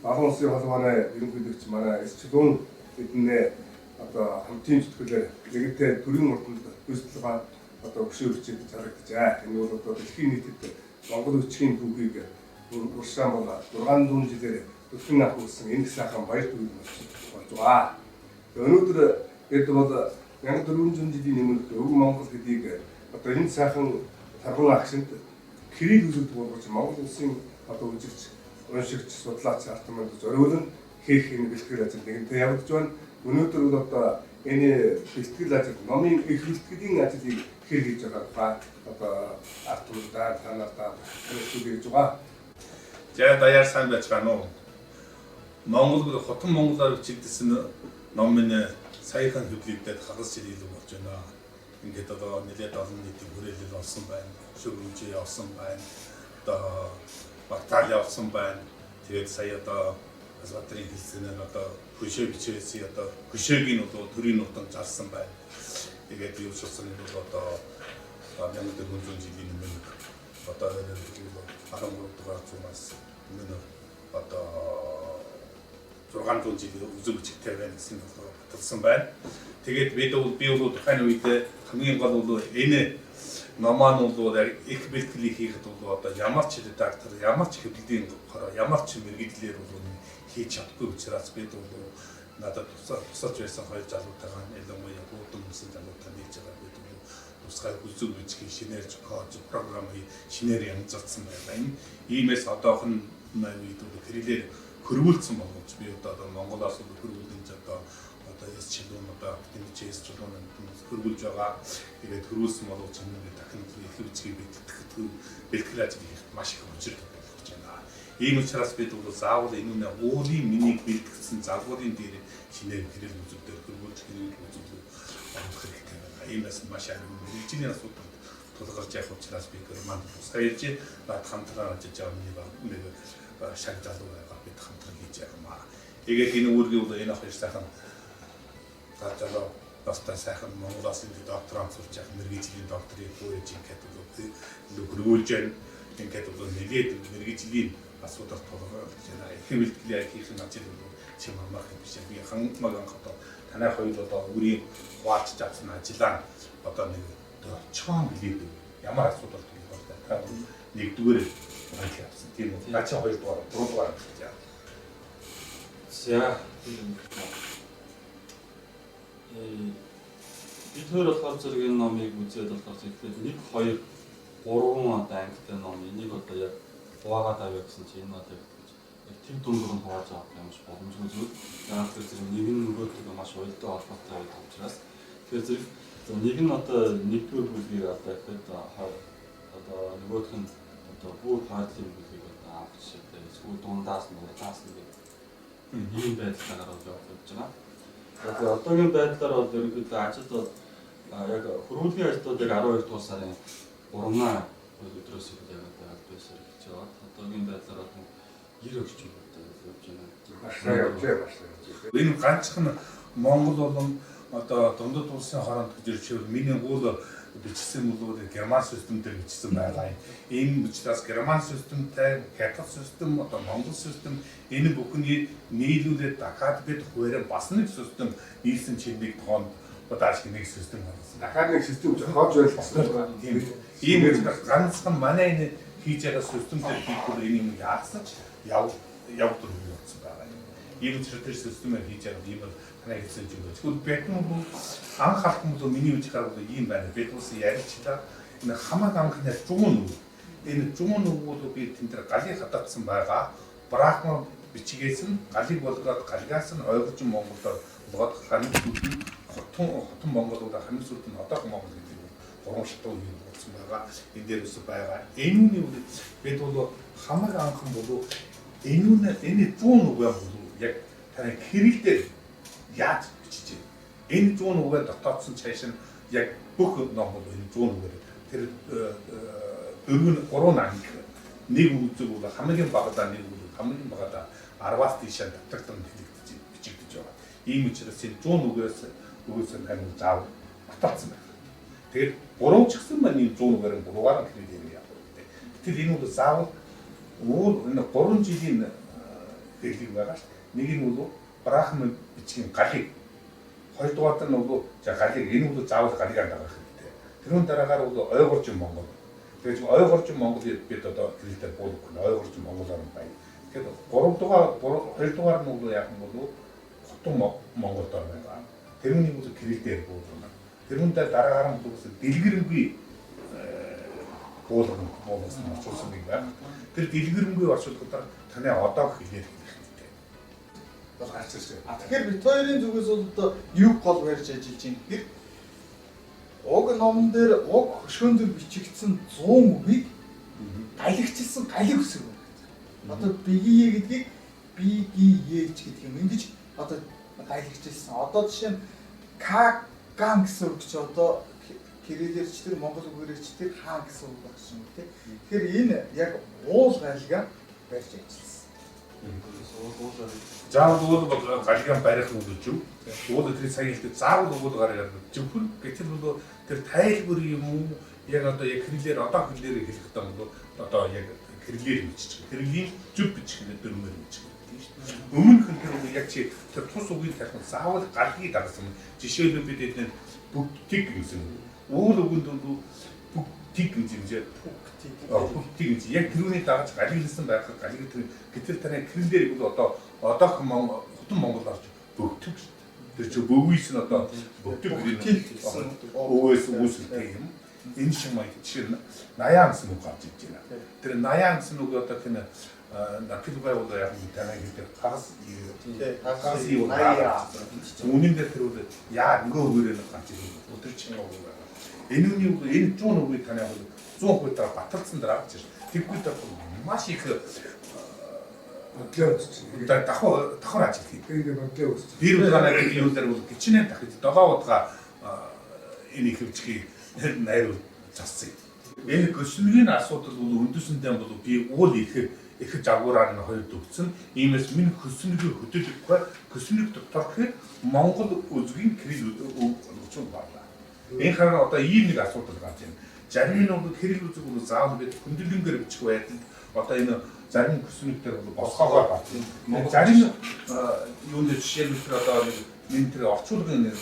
олон улсын холбооны ерөнхийлөгч манай Эсчлүүн эднээ одоо хамтын зүтгэлээр нэгэнтээ төрийн урданд бэлтгэл одоо хөшөөрч зарагдажээ. Энэ бол одоо дэлхийн нийтэд Монгол хүчгийн түүхийг уршаан бол 600 жилээр өсгөн авах гэсэн энэ сайхан баяр түүх болж байгаа. Өнөөдөр бид бол 1400 жилийн өмнөх өв Монгол гэдгийг одоо энэ сайхан тарган агшинд Кирилл үзэгдэх болгож Монгол улсын одоо үжигч, уншигч, судлаач алтан манд зориулан хийх энэ бэлтгэл ажил нэгэнтээ явагдаж байна. Өнөөдөр бол одоо энэ бэлтгэл ажил, номын их бэлтгэлийн ажлыг хэр хийж байгаа одоо арт түмдээ танартаа хэлж байгаа. За даяар сайн байж байна уу? Монгол хотон монголоор бичигдсэн номын саяхан хөдөлгөөд хагас жил илүү болж байна. Ингээд одоо нэлээд олон нийтийн хүрээлэл олсон байна. Шүрмжээ олсон байна. Одоо баталь олсон байна. Тэгээд сая одоо Азбатрын хэлсэнээр одоо хөшөө бичээсээ одоо хөшөөгийн бол төрийн нутаг зарсан байна. Тэгээд юу ч болсон нь бол одоо 1400 жилийн өмнө одоо 13 дугаар зуунаас өмнө одоо 600 жилийн үзэг бичгтэй байна гэсэн бол баталсан байна. Тэгээд би бол тухайн үед хамгийн гол бол энэ номон бол их бэлтгэлийг хийхэд бол одоо ямар ч редактор, ямар ч хөдөлгөөний хороо, ямар ч мэрэгдлэр бол хийж чадахгүй учраас би бол надад тусалж байсан хоёр залуутайгаа ялангуяа гудам хүмүүс залуутай нэгж байгаа бид бол тусгай үзэг бичгийн шинээр код програм шинээр янзлсан байна. Иймээс одоохон үед бол Кириллээр хөрвүүлсэн болгож би одоо Монголоос хөрвүүлэн одоо Эсчлүүн одоо тэмцээс чулуун хөрвүүлж байгаа. Тэгээд хөрвүүлсэн болгож энэ дахин их бичгийг бэлтгэл ажил хийх маш их учиртай болж байна. Ийм учраас бид бол заавал энэ өөрийн миний бэлтгэсэн залгуурын дээр шинээр Кирилл үзэгдэр хөрвүүлж Кирилл үзэгдэр оруулах хэрэгтэй байна. Иймээс маш арим мэргэжлийн асуудал тулгарч явах учраас би манд тусгайлж над хамтран ажиллаж байгаа нэг шаг залуу байгаа бид хамтран хийж байгаа. Тэгээд энэ үүргийг бол энэ хоёр сайхан залуу баста сайхан Монголоос энэ докторант сурч явах мэргэжлийн докторийн хүрээж ингээд бол хөрвүүлж байна. Ингээд бол нэлээд мэргэжлийн асуудал тулгарч байна. Их бэлтгэл хийх ажил бол чим амарх юм биш. Би хангамаг одоо танай хоёул одоо үрийн хуваалж авсан ажиллаа одоо нэг чон хэлээд ямар асуудал тулгарч байна. Нэгдүгээр анхаа авсан. Тийм үү. Наач хоёрдугаар, гуравдугаар гэж яа. За бид хоёр болохоор зэрэг энэ номыг үзээд болохоор тэгэхээр 1 2 3 одоо ангитай ном энийг одоо яг хуваагаад авъя гэсэн чинь энэ одоо яг тэр дундуур нь хувааж авах юм шиг боломжгүй зүйл. Яг тэр зэрэг нэг нь нөгөөдөө маш уялдаа холбоотой байх учраас тэгэхээр зэрэг нэг нь одоо нэгдүгээр бүлгийг одоо ихэд одоо нөгөөх нь одоо бүр хаадлын бүлгийг одоо авах жишээтэй эсвэл дундаас нь урдаас нь ийм байдлаар явуулж байгаа. За одоогийн байдлаар бол ерөнхийдөө ажил бол яг хөрвүүлгийн ажлуудыг 12 дугаар сарын 3-аа өдрөөс эхлээд яг байсаар хийж байгаа. Одоогийн байдлаар бол 90 орчим удаа явж байна. Энэ ганцхан Монгол болон одоо дундад улсын хооронд гэж ирчихвэл миний гол бичсэн бол герман системээр бичсэн байгаа юм. Энэ учраас герман системтэй, хятад систем, одоо монгол систем энэ бүхнийг нийлүүлээд дахиад бид хуваараа бас нэг систем нийлсэн чинь нэг тоонд удааш нэг систем гаргасан. Дахиад нэг систем зохиож байлгасан. Тийм. Ийм учраас ганцхан манай энэ хийж байгаа системтэй хийхгүй энэ юм яасан ч явдаг юм болсон байгаа юм. Ийм тэр системээр хийж байгаа юм танай хэлсэн юм байна. Тэгвэл бэтэн бол анх алхам бол миний үеч хараад ийм байна. Бид ус ярьчлаа. Энэ хамаг анхны зүүн үг. Энэ зүүн үг бол би тэнтэр галыг хатаацсан байгаа. Брахман бичигээс нь галыг болгоод галгаас нь ойлгож монголоор болгоод хамгийн сүүлд хотон монголууд хамгийн сүүлд нь одоохон монгол гэдэг нь гурван шатуу юм болсон байгаа. Энэ дээр ус байгаа. Энэ нь бид бол хамаг анхан бол энэ зүүн үг бол яг танай Кириллээр яаж бичиж байна. Энэ 100 үгээр дотоодсон цааш нь яг бүх ном бол энэ 100 үгээр тэр 3 анги нэг үзэг бол хамгийн багадаа нэг үг хамгийн багадаа 10-аас дээш татагтан хэлэгдэж бичигдэж байгаа. Ийм учраас энэ 100 үгээс тань заав баталсан байна. Тэгэхээр 3 ч гэсэн маань энэ 100 үгээр 3-аар хэлээд явах хэрэгтэй. Тэгэхээр энэ бол заавал өөр энэ 3 жилийн хэлийг байгаа шүү. Нэг нь бол брахман бичгийн галыг. Хоёрдугаарт нь бол за галыг энэ бол заавал галыг дагаах хэрэгтэй. Тэрүүн дараагаар бол ойгоржин Монгол. Тэгээд ойгоржин Монгол бид одоо хэлэлээр буулгах нь ойгоржин Монголоор нь байна. Тэгэхээр 2дугаар нь бол яг нь бол хотон Монголоор байгаа. Тэрүүний бол хэлэлээр буулгана. Тэрүүн дараагаар нь бол дэлгэрэнгүй буулгасан орчуулсан нэг байна. Тэр дэлгэрэнгүй орчуулгуудаар таны одоо хэлээр хэрэгтэй. Бол гарч ирсэн. Тэгэхээр бит хоёрын зүгээс бол одоо юг гол барьж ажиллаж байна гэхээр уг номон дээр уг хөшгөөн дээр бичигдсэн 100 үгийг галигчилсан галиг үсэг байна. Одоо биgie гэдгийг бигиеч гэдэг юм. Ингэж одоо галигчилсан. Одоо жишээ нь каган гэсэн үг чи одоо кириллэрч тэр монгол үгээрч тэр хаан гэсэн үг багш юм тий. Тэгэхээр энэ яг уул галига барьж ажилласан. Заавал бол галигаан барих нь үгүй юу? Уул тэр сая хэлдэг заавал уул гараад зөвхөн гэтэл бол тэр тайлбар юм уу? Яг одоо яг хэлээр одоо хэлээр хэлэх таа бол одоо яг хэлээр бичиж. Тэрлийн зөв бичих гэдэг дөрмөр бичих тийм шүү. Өмнөх нь тэр яг чи тэр тус үгийг тарих заавал галгийг дагсан. Жишээлбэл бид эдгээр бүгтиг гэсэн. Уул үгэнд бол бүгтиг гэж юм жаа. Бүгтиг гэж яг тэрүүний дагаж галигласан байхад галиг тэр гэтэл таны хэлээр бол одоо хотон Монгол орж бүгтэг шүү. Тэр чи бөвгүйс нь одоо бүгтэг гэсэн өвөөс үүсэлтэй юм. Энэ шиг маяг жишээ нь 80 гэсэн үг гарч иж байна. Тэр 80 гэсэн үг одоо тийм напилбай бол яг танай гэдэг хагас юу байгаа. Үнэн дээр тэр үл яа нөгөө өгөөрэй гарч ирсэн. Өдөр чинь үг байгаа. Энэ үний энэ 100 үгийг танай бол 100% та баталсан дараа гэж. Тэгвэл маш их бодлоо үүсчихсэн. Давхар ажил хийх. Тэгээд бодлоо үүсчихсэн. Бир удаагаа гэдэг юм дээр бол гिचнээ дахиж 7 удаа энийг хөвчгийг найруулж зассан. Энэ көсөлгийн асуудал бол үндэсэндээ бол би уул их жагуураар нь хоёр төгсөн. Иймээс минь көсөлгийг хөдөлгөхгүй көсөлийг доторхыг Монгол үзгийн кирилл өгч байна. Энэ хараа одоо ийм нэг асуудал гарч байна. Зарим нь бол кирилл үзэг бол заавал бид хөндлөнгөөр бичих байдал одоо энэ зарим көсөлүүдээр бол босгоогоор байна. Зарим юунд жишээлбэл одоо энэ тэр орчуулгын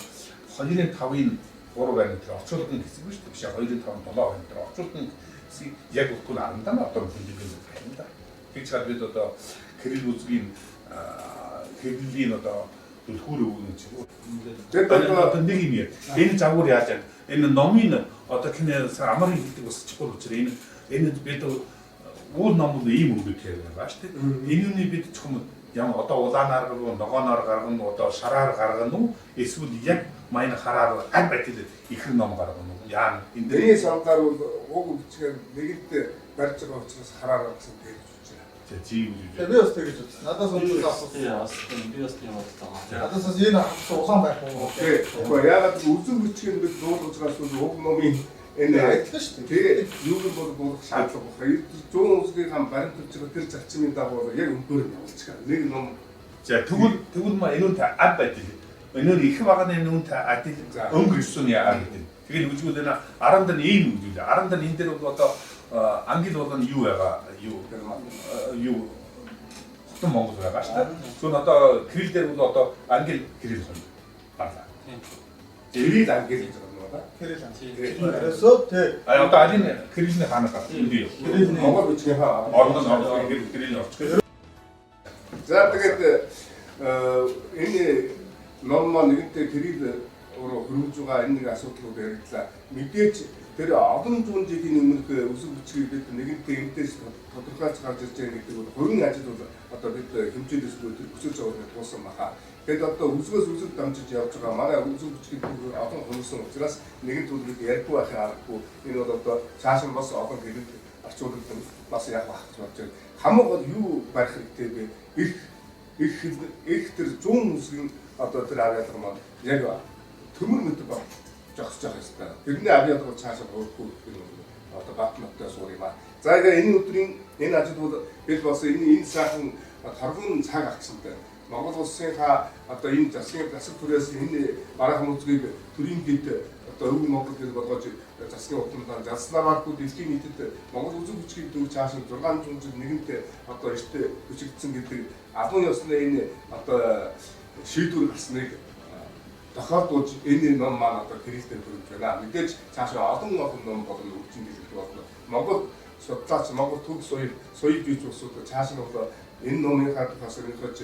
2-5-ын 3 байна тэр орчуулгын хэсэг биш үү? Биш 2-5-7 байна тэр орчуулгын хэсэг яг үгүй 10 даа одоо хөндлөнгөөр байна да. Тэгж хаад бид одоо кирилл үзгийн кириллийн одоо түлхүүр өгнө ч юм уу. Тэгээд одоо нэг юм яа. Энэ загвар яаж яа. Энэ номын одоо кино амарын хэлдэг бас чихгүй учраас энэ бид уул ном бол ийм өгдөг байгаа шүү дээ. Энүүний бид зөвхөн ямар одоо улаанаар гаргав, ногооноор гаргана, одоо шараар гаргана уу? Эсвэл яг маяг хараар аль байтал их ном гаргана уу? Яа энэ дэрийн сангаар бол уг бичгээр нэгэд барьж байгаа учраас хараар гэсэн гэж үзэж байна. Тийм үү. Би бас тэгэж үзсэн. Надаас өндөр асуусан. Би бас тийм бодлоо. Надаас энэ ахсан улаан байх уу? Гэхдээ яагаад үзэг бичгээр бид дуулгаж байгаа уг номын энэ адилхан шүү дээ. Тэгээд юу бол болох шаардлага байна. 100 үсгийн хам баримт төлж байгаа тэр зарчмын дагуу яг өндөр явуулчих. Нэг ном. За тэгвэл ма энэ үнтэй ад байдал. Энэ их баганы энэ үнтэй адил өнгөрсөн яа гэдэг. Тэгээд үзвэл энэ 10 дан ийм үзвэл 10 дан энэ дээр бол одоо англи бол нь юу байгаа юу хотон Монгол байгаа шүү дээ. Зөвхөн одоо кирилл дээр бол одоо англи кирилл байна. Кирилл англи гэж байна. Тэрээсөө тий. Одоо алин кириллний хаана гарсан юм бэ? Кирилл Монгол бичгийн хаа. Ордон кирилл орчих. За тэгээд энэ ном маань нэгэнтээ кирилл өөрөө хөрвж байгаа энэ нэг асуудлууд яригдлаа. Мэдээж тэр олон зуун жилийн өмнөх өсөг бичгийг бид нэгэнтээ энэдээс тодорхойлж гарч ирж байгаа гэдэг бол хорийн ажил бол одоо бид хэмжээндээс өсөж байгаа туусан баха. Тэгэд одоо үсгээс үсэг дамжиж явж байгаа манай өсөг бичгийг олон хөнсөн учраас нэгэн тул бид ярьдгүй байхын аргагүй. Энэ бол одоо цааш нь бас олон хэрэг орчуулдаг бас яг бах гэж бодож байна. Хамаг бол юу барих хэрэгтэй бэ? Их тэр 100 үсгийн одоо тэр авьяалга маань яг төмөр мэт баг жогсож байгаа хэвээр. Тэрний авьяалга цаашаа өөрөхгүй гэх юм одоо батноттой суur юм аа. За энэ өдрийн энэ ажил бол бид бас энэ сайхан торгон цаг агчантай. Монгол улсынхаа одоо энэ засаг түрээс энэ бараахан үзгийг төрийн дэд одоо өвг Монгол гэж болгож засгийн утамдаа залснаа маркууд дэлхийн нийтэд Монгол үзэг хүчгийн төв цааш нь 600 жил нэгэнтээ одоо эртээ хүчигдсэн гэдэг албан ёсны энэ одоо шийдвэр гарсныг тохиолдуулж энэ ном маань одоо хэрэгтээр хүрэж байна. Мэдээж цаашаа олон ном болно өвчин дэлгэх болно. Монгол судлаач Монгол төв соёл бийж усууд цааш нь бол энэ номын хадгалаас өнөхөж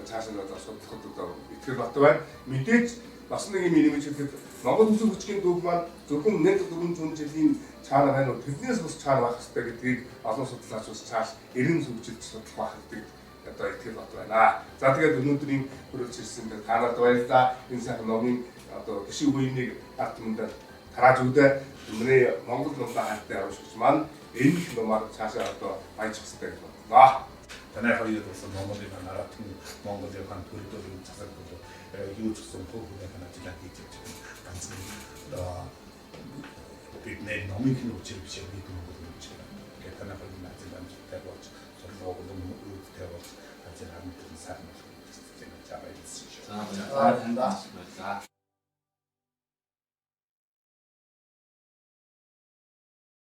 цааш нь одоо судлахад одоо итгэл бат байна. Мэдээж бас нэг юм нэмж хэлэхэд Монгол үзэг хүчгийн төв маань зөвхөн 1400 жилийн цаана байна уу? Тэрнээс бас цаана байх хэрэгтэй гэдгийг олон судлаач бас цааш 90 сүлжилт судлах байх гэдэг одоо итгэл бат байна. За тэгээд өнөөдрийн хүрэлц ирсэн та нарт баярлалаа. Энэ сайхан номын одоо гişиг үеийг ард түмэнд тарааж өгдөө. Өмнөний Монгол номдоо хайртай уншигч маань энэ номаар цаашаа одоо баяжих хэрэгтэй гэж бодлоо. Танай хоёрыг бас Монголын наратив Монголын хан төрөлөөр засаг бол юу ч гэсэн хүүхдийн ажил хийж байгаа. Ганцхан бидний номын хүчээр биш бид Монгол гэж байна. Тэгээд танай хоёрын ажил амжилттай болж сонгоо үүдтэй болж ажил хамт сайн болох гэж байна. За баярлалаа.